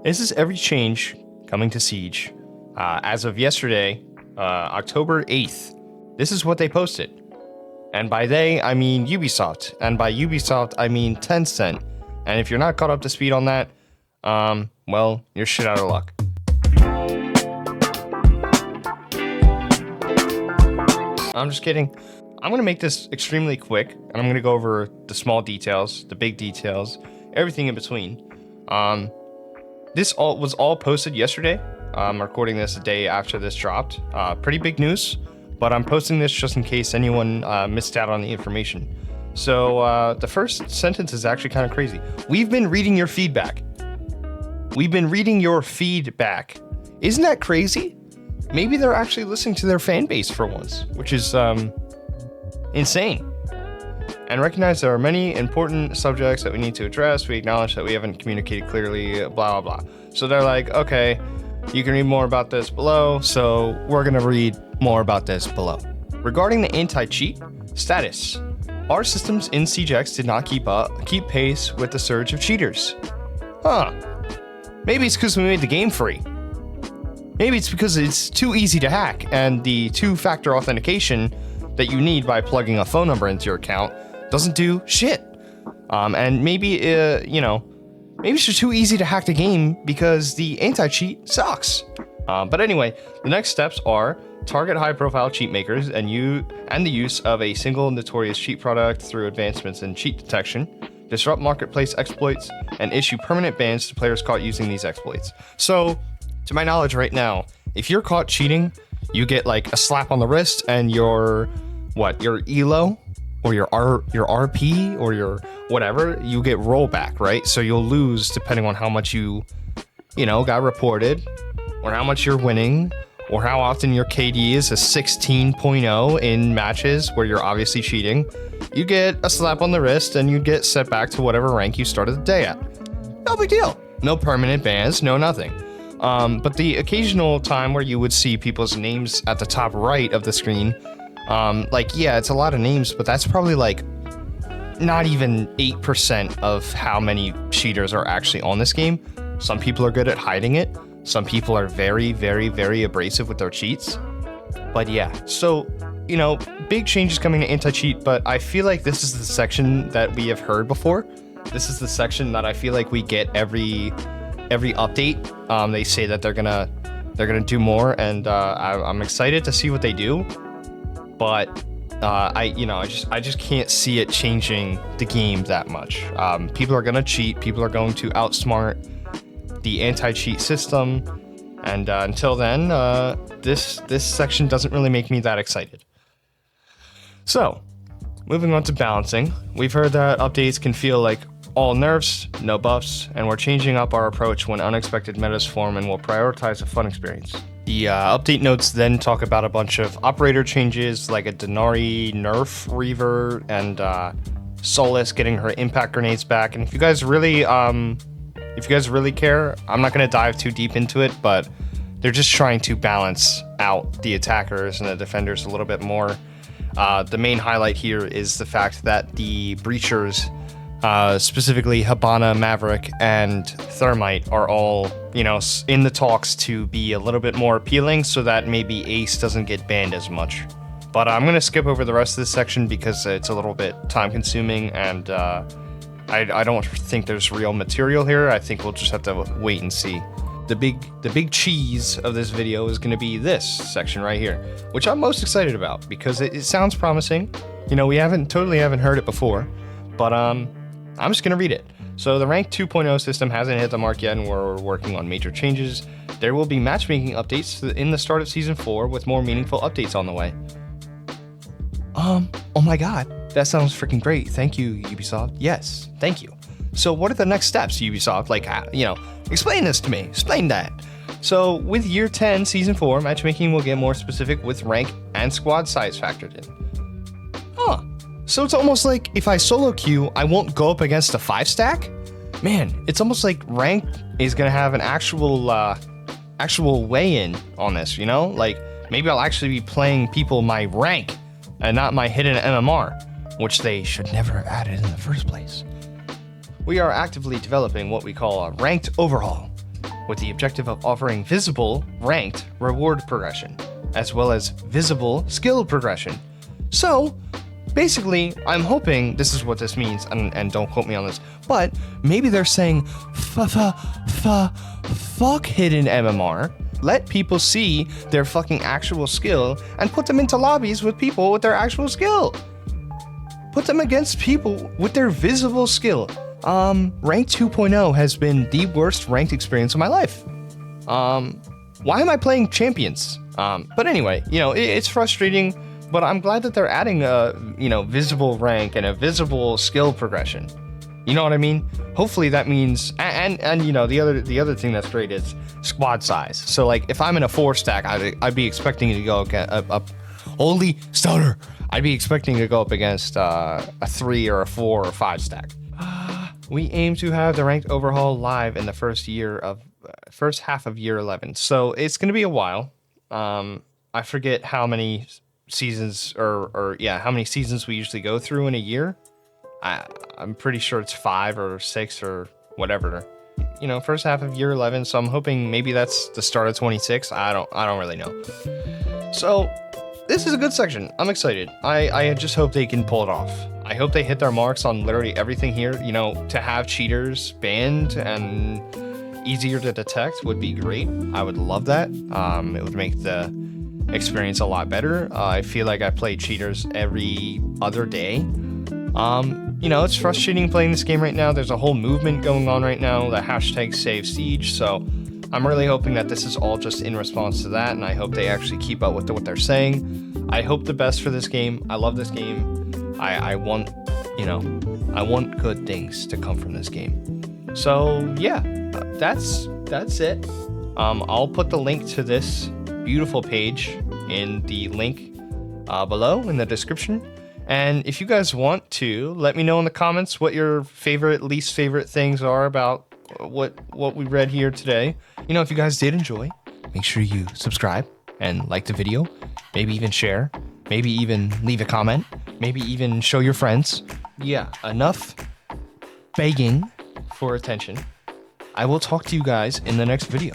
This is every change coming to Siege. As of yesterday, October 8th, this is what they posted. And by they, I mean Ubisoft. And by Ubisoft, I mean Tencent. And if you're not caught up to speed on that, well, you're shit out of luck. I'm just kidding. I'm going to make this extremely quick, and I'm going to go over the small details, the big details, everything in between. This was all posted yesterday. I'm recording this a day after this dropped. Pretty big news, but I'm posting this just in case anyone missed out on the information. So the first sentence is actually kind of crazy. We've been reading your feedback. Isn't that crazy? Maybe they're actually listening to their fan base for once, which is insane. And recognize there are many important subjects that we need to address. We acknowledge that we haven't communicated clearly, blah, blah, blah. So they're like, okay, you can read more about this below. So we're going to read more about this below. Regarding the anti-cheat status, our systems in CJX did not keep pace with the surge of cheaters. Maybe it's because we made the game free. Maybe it's because it's too easy to hack, and the two-factor authentication that you need by plugging a phone number into your account doesn't do shit. And maybe, maybe it's just too easy to hack the game because the anti-cheat sucks. But anyway, the next steps are target high-profile cheat makers and the use of a single notorious cheat product through advancements in cheat detection, disrupt marketplace exploits, and issue permanent bans to players caught using these exploits. So, to my knowledge right now, if you're caught cheating, you get like a slap on the wrist and your ELO or your RP or your whatever, you get rollback, right? So you'll lose depending on how much you got reported, or how much you're winning, or how often your KD is a 16.0 in matches where you're obviously cheating. You get a slap on the wrist and you get set back to whatever rank you started the day at. No big deal. No permanent bans, no nothing. But the occasional time where you would see people's names at the top right of the screen, it's a lot of names, but that's probably like not even 8% of how many cheaters are actually on this game. Some people are good at hiding it. Some people are very, very, very abrasive with their cheats. But yeah, so, big changes coming to anti-cheat, but I feel like this is the section that we have heard before. This is the section that I feel like we get every update. They say that they're gonna do more, and I'm excited to see what they do. But I just can't see it changing the game that much. People are gonna cheat. People are going to outsmart the anti-cheat system, and until then, this section doesn't really make me that excited. So, moving on to balancing, we've heard that updates can feel like all nerfs, no buffs, and we're changing up our approach when unexpected metas form, and we'll prioritize a fun experience. The update notes then talk about a bunch of operator changes, like a Denari nerf Reaver, and Solace getting her impact grenades back. And if you guys really care, I'm not going to dive too deep into it, but they're just trying to balance out the attackers and the defenders a little bit more. The main highlight here is the fact that the breachers, specifically Habana, Maverick, and Thermite, are all, in the talks to be a little bit more appealing so that maybe Ace doesn't get banned as much. But I'm going to skip over the rest of this section because it's a little bit time consuming, and I don't think there's real material here. I think we'll just have to wait and see. The big cheese of this video is going to be this section right here, which I'm most excited about because it sounds promising. We totally haven't heard it before, but I'm just going to read it. So the Rank 2.0 system hasn't hit the mark yet, and we're working on major changes. There will be matchmaking updates in the start of Season 4 with more meaningful updates on the way. Oh my god, that sounds freaking great. Thank you, Ubisoft. Yes, thank you. So what are the next steps, Ubisoft? Explain this to me. Explain that. So with Year 10, Season 4, matchmaking will get more specific with rank and squad size factored in. So it's almost like if I solo queue, I won't go up against a 5-stack? Man, it's almost like rank is going to have an actual weigh-in on this, Like, maybe I'll actually be playing people my rank and not my hidden MMR, which they should never have added in the first place. We are actively developing what we call a ranked overhaul. with the objective of offering visible, ranked reward progression, as well as visible skill progression. So, basically, I'm hoping this is what this means, and don't quote me on this, but maybe they're saying fuck hidden MMR. Let people see their fucking actual skill and put them into lobbies with people with their actual skill. Put them against people with their visible skill. Rank 2.0 has been the worst ranked experience of my life. Why am I playing champions? But anyway, it's frustrating, but I'm glad that they're adding a, visible rank and a visible skill progression. You know what I mean? Hopefully that means, and the other thing that's great is squad size. So like if I'm in a 4 stack, I'd be expecting to go up. Holy stunner! I'd be expecting to go up against a 3 or a 4 or 5 stack. We aim to have the ranked overhaul live in the first half of year 11. So it's going to be a while. I forget how many seasons how many seasons we usually go through in a year. I'm pretty sure it's 5 or 6 or whatever. First half of year 11. So I'm hoping maybe that's the start of 26. I don't really know. So this is a good section. I'm excited. I just hope they can pull it off. I hope they hit their marks on literally everything here. To have cheaters banned and easier to detect would be great. I would love that. It would make the experience a lot better. I feel like I play cheaters every other day. It's frustrating playing this game right now. There's a whole movement going on right now, the hashtag Save Siege. So I'm really hoping that this is all just in response to that, and I hope they actually keep up with what they're saying. I hope the best for this game. I love this game. I want good things to come from this game. So yeah, that's it. I'll put the link to this beautiful page in the link below in the description. And if you guys want to, let me know in the comments what your least favorite things are about what we read here today. If you guys did enjoy, make sure you subscribe and like the video, maybe even share, maybe even leave a comment, maybe even show your friends. Yeah, enough begging for attention. I will talk to you guys in the next video.